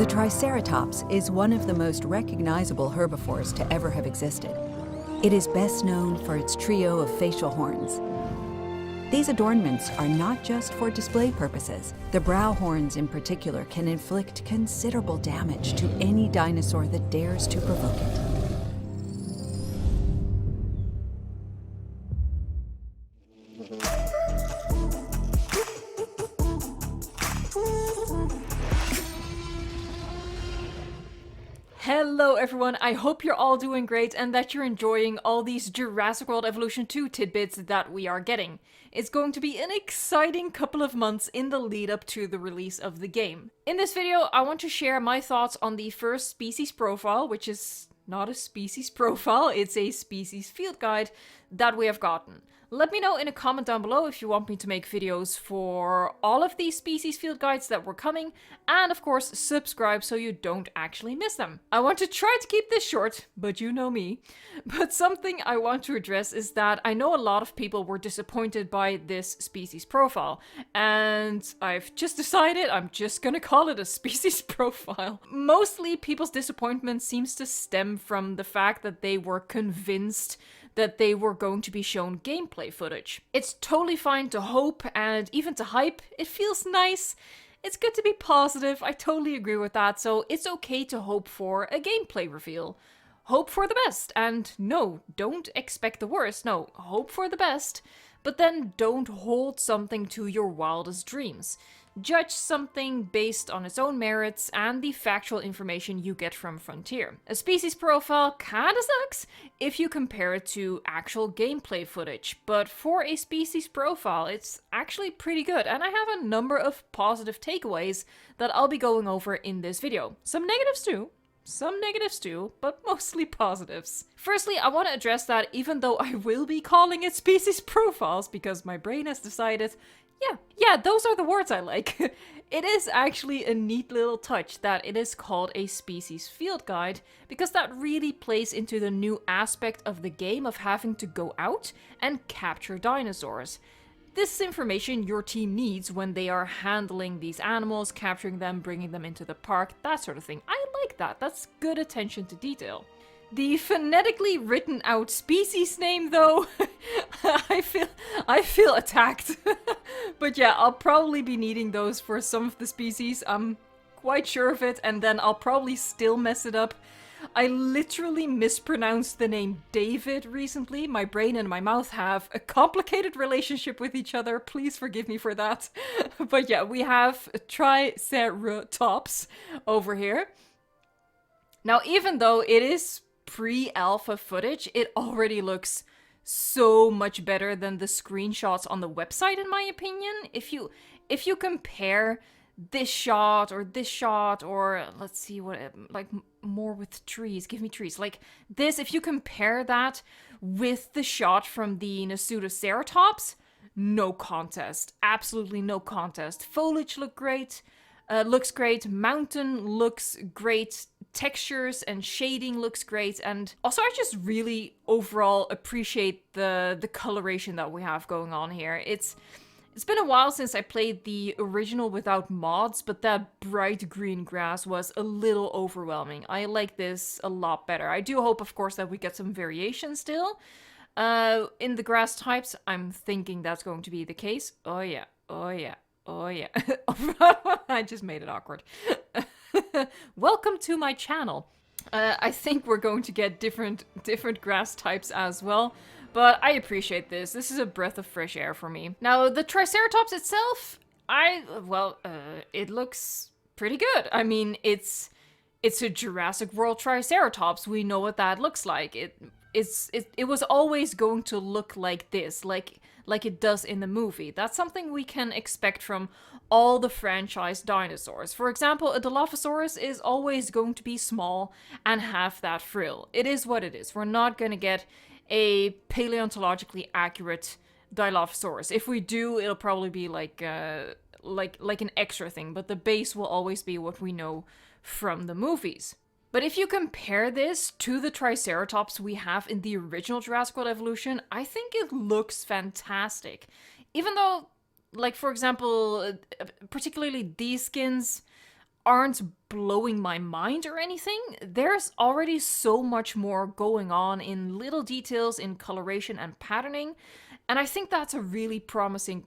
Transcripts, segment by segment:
The Triceratops is one of the most recognizable herbivores to ever have existed. It is best known for its trio of facial horns. These adornments are not just for display purposes. The brow horns in particular can inflict considerable damage to any dinosaur that dares to provoke it. Hello everyone, I hope you're all doing great and that you're enjoying all these Jurassic World Evolution 2 tidbits that we are getting. It's going to be an exciting couple of months in the lead up to the release of the game. In this video, I want to share my thoughts on the first species profile, which is not a species profile, it's a species field guide that we have gotten. Let me know in a comment down below if you want me to make videos for all of these species field guides that were coming, and of course subscribe so you don't actually miss them. I want to try to keep this short, but you know me. But something I want to address is that I know a lot of people were disappointed by this species profile, and I've just decided I'm just gonna call it a species profile. Mostly people's disappointment seems to stem from the fact that they were convinced that they were going to be shown gameplay footage. It's totally fine to hope and even to hype. It feels nice. It's good to be positive. I totally agree with that. So it's okay to hope for a gameplay reveal. Hope for the best. And no, don't expect the worst. No, hope for the best. But then don't hold something to your wildest dreams. Judge something based on its own merits and the factual information you get from Frontier. A species profile kinda sucks if you compare it to actual gameplay footage, but for a species profile it's actually pretty good, and I have a number of positive takeaways that I'll be going over in this video. Some negatives too, but mostly positives. Firstly, I want to address that even though I will be calling it species profiles because my brain has decided, yeah, those are the words I like. It is actually a neat little touch that it is called a species field guide, because that really plays into the new aspect of the game of having to go out and capture dinosaurs. This is information your team needs when they are handling these animals, capturing them, bringing them into the park, that sort of thing. I like that. That's good attention to detail. The phonetically written out species name though, I feel attacked. But yeah, I'll probably be needing those for some of the species. I'm quite sure of it, and then I'll probably still mess it up. I literally mispronounced the name David recently. My brain and my mouth have a complicated relationship with each other. Please forgive me for that. But yeah, we have Triceratops over here. Now, even though it is pre-alpha footage, it already looks so much better than the screenshots on the website, in my opinion. If you compare this shot, or let's see what, like more with trees, give me trees, like this, if you compare that with the shot from the Triceratops, no contest, absolutely no contest. Foliage looks great, mountain looks great, textures and shading looks great, and also I just really overall appreciate the coloration that we have going on here. It's been a while since I played the original without mods, but that bright green grass was a little overwhelming. I like this a lot better. I do hope, of course, that we get some variation still. In the grass types, I'm thinking that's going to be the case. Oh yeah. I just made it awkward. Welcome to my channel. I think we're going to get different grass types as well, but I appreciate this. This is a breath of fresh air for me. Now, the Triceratops itself, it looks pretty good. I mean, it's a Jurassic World Triceratops. We know what that looks like. It was always going to look like this, like it does in the movie. That's something we can expect from all the franchise dinosaurs. For example, a Dilophosaurus is always going to be small and have that frill. It is what it is. We're not going to get a paleontologically accurate Dilophosaurus. If we do, it'll probably be like an extra thing, but the base will always be what we know from the movies. But if you compare this to the Triceratops we have in the original Jurassic World Evolution, I think it looks fantastic. Even though, like, for example, particularly these skins aren't blowing my mind or anything. There's already so much more going on in little details, in coloration and patterning, and I think that's a really promising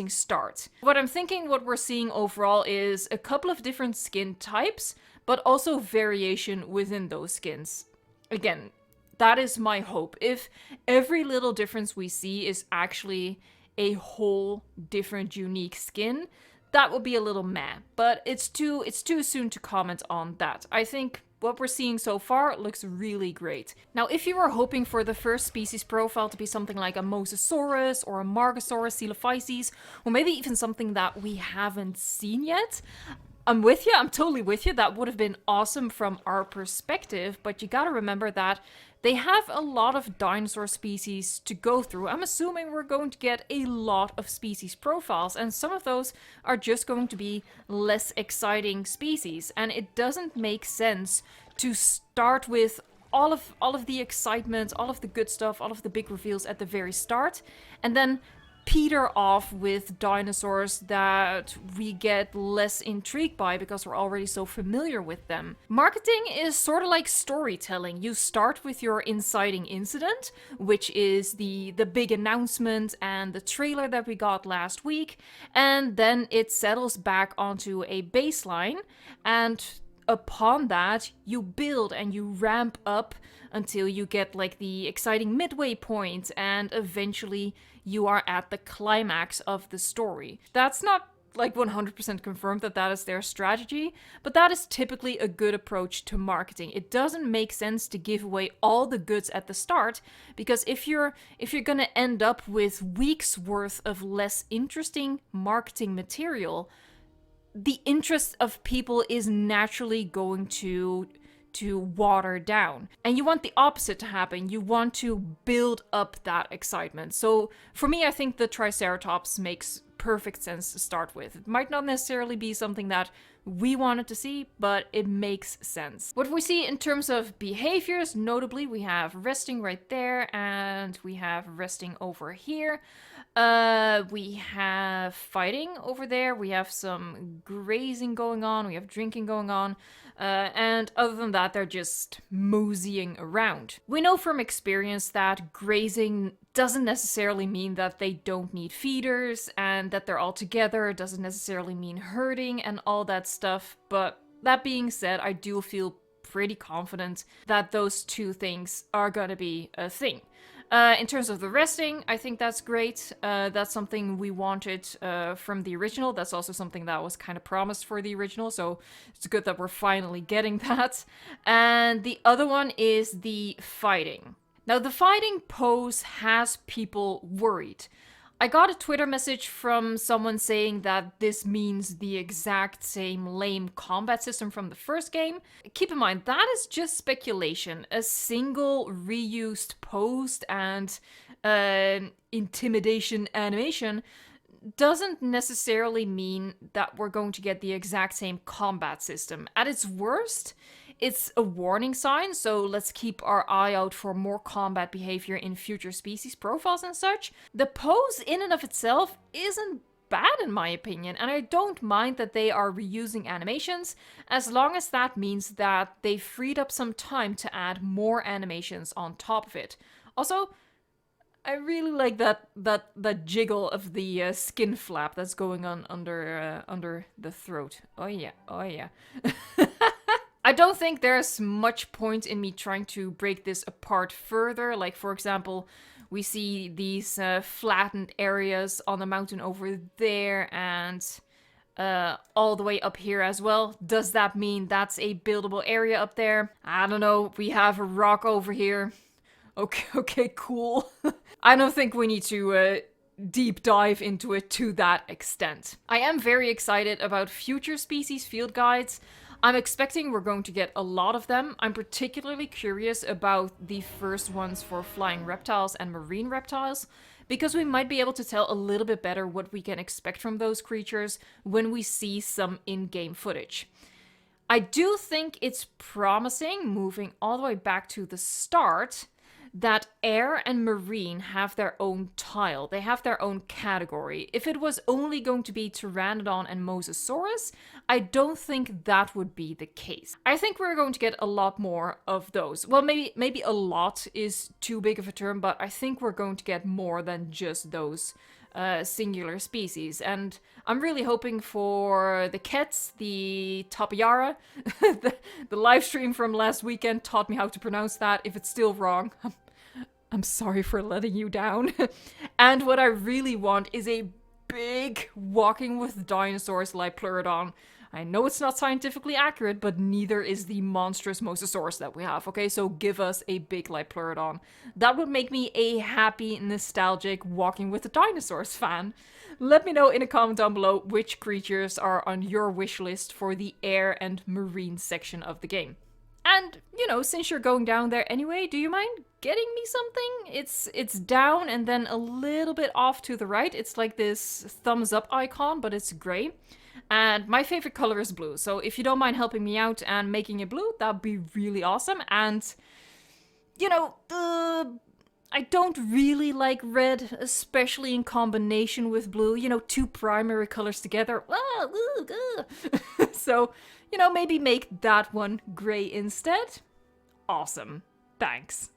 start. What I'm thinking, what we're seeing overall is a couple of different skin types, but also variation within those skins. Again, that is my hope. If every little difference we see is actually a whole different unique skin, that would be a little meh, but it's too soon to comment on that. I think what we're seeing so far looks really great. Now, if you were hoping for the first species profile to be something like a Mosasaurus or a Margosaurus coelophyses, or maybe even something that we haven't seen yet, I'm with you, I'm totally with you. That would have been awesome from our perspective, but you gotta remember that they have a lot of dinosaur species to go through. I'm assuming we're going to get a lot of species profiles, and some of those are just going to be less exciting species, and it doesn't make sense to start with all of the excitement, all of the good stuff, all of the big reveals at the very start, and then peter off with dinosaurs that we get less intrigued by because we're already so familiar with them. Marketing is sort of like storytelling. You start with your inciting incident, which is the big announcement and the trailer that we got last week, and then it settles back onto a baseline, and upon that you build and you ramp up until you get like the exciting midway point, and eventually you are at the climax of the story. That's not like 100% confirmed that that is their strategy, but that is typically a good approach to marketing. It doesn't make sense to give away all the goods at the start, because if you're gonna end up with weeks worth of less interesting marketing material, the interest of people is naturally going to water down. And you want the opposite to happen. You want to build up that excitement. So for me, I think the Triceratops makes perfect sense to start with. It might not necessarily be something that we wanted to see, but it makes sense. What we see in terms of behaviors, notably, we have resting right there, and we have resting over here. We have fighting over there, we have some grazing going on, we have drinking going on, and other than that, they're just moseying around. We know from experience that grazing doesn't necessarily mean that they don't need feeders, and that they're all together doesn't necessarily mean herding and all that stuff, but that being said, I do feel pretty confident that those two things are gonna be a thing. In terms of the resting, I think that's great. That's something we wanted from the original. That's also something that was kind of promised for the original, so it's good that we're finally getting that. And the other one is the fighting. Now, the fighting pose has people worried. I got a Twitter message from someone saying that this means the exact same lame combat system from the first game. Keep in mind, that is just speculation. A single reused pose and intimidation animation doesn't necessarily mean that we're going to get the exact same combat system. At its worst, it's a warning sign, so let's keep our eye out for more combat behavior in future species profiles and such. The pose in and of itself isn't bad in my opinion, and I don't mind that they are reusing animations, as long as that means that they freed up some time to add more animations on top of it. Also, I really like that jiggle of the skin flap that's going on under the throat. Oh yeah, oh yeah. I don't think there's much point in me trying to break this apart further. Like, for example, we see these flattened areas on the mountain over there and all the way up here as well. Does that mean that's a buildable area up there? I don't know. We have a rock over here. Okay, cool. I don't think we need to deep dive into it to that extent. I am very excited about future species field guides. I'm expecting we're going to get a lot of them. I'm particularly curious about the first ones for flying reptiles and marine reptiles, because we might be able to tell a little bit better what we can expect from those creatures when we see some in-game footage. I do think it's promising, moving all the way back to the start, that air and marine have their own tile. They have their own category. If it was only going to be Pteranodon and Mosasaurus, I don't think that would be the case. I think we're going to get a lot more of those. Well, maybe a lot is too big of a term, but I think we're going to get more than just those singular species. And I'm really hoping for the Kets, the Tapiara. The live stream from last weekend taught me how to pronounce that. If it's still wrong, I'm sorry for letting you down. And what I really want is a big Walking with Dinosaurs Liopleurodon. I know it's not scientifically accurate, but neither is the monstrous Mosasaurus that we have, okay? So give us a big Liopleurodon. That would make me a happy, nostalgic Walking with the Dinosaurs fan. Let me know in a comment down below which creatures are on your wish list for the air and marine section of the game. And, you know, since you're going down there anyway, do you mind getting me something? It's down and then a little bit off to the right. It's like this thumbs up icon, but it's gray. And my favorite color is blue, so if you don't mind helping me out and making it blue, that'd be really awesome. And, you know, I don't really like red, especially in combination with blue. You know, two primary colors together. So, you know, maybe make that one gray instead. Awesome. Thanks.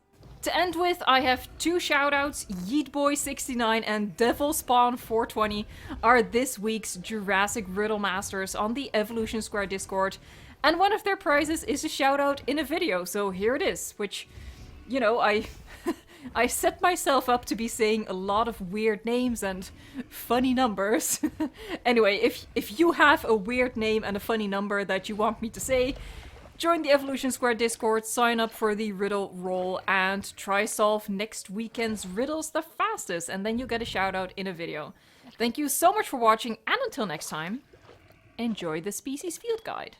To end with, I have two shoutouts. Yeetboy69 and DevilSpawn420 are this week's Jurassic Riddle Masters on the Evolution Square Discord. And one of their prizes is a shoutout in a video, so here it is. Which, you know, I set myself up to be saying a lot of weird names and funny numbers. Anyway, if you have a weird name and a funny number that you want me to say, join the Evolution Square Discord, sign up for the riddle roll, and try solve next weekend's riddles the fastest, and then you get a shout out in a video. Thank you so much for watching, and until next time, enjoy the Species Field Guide.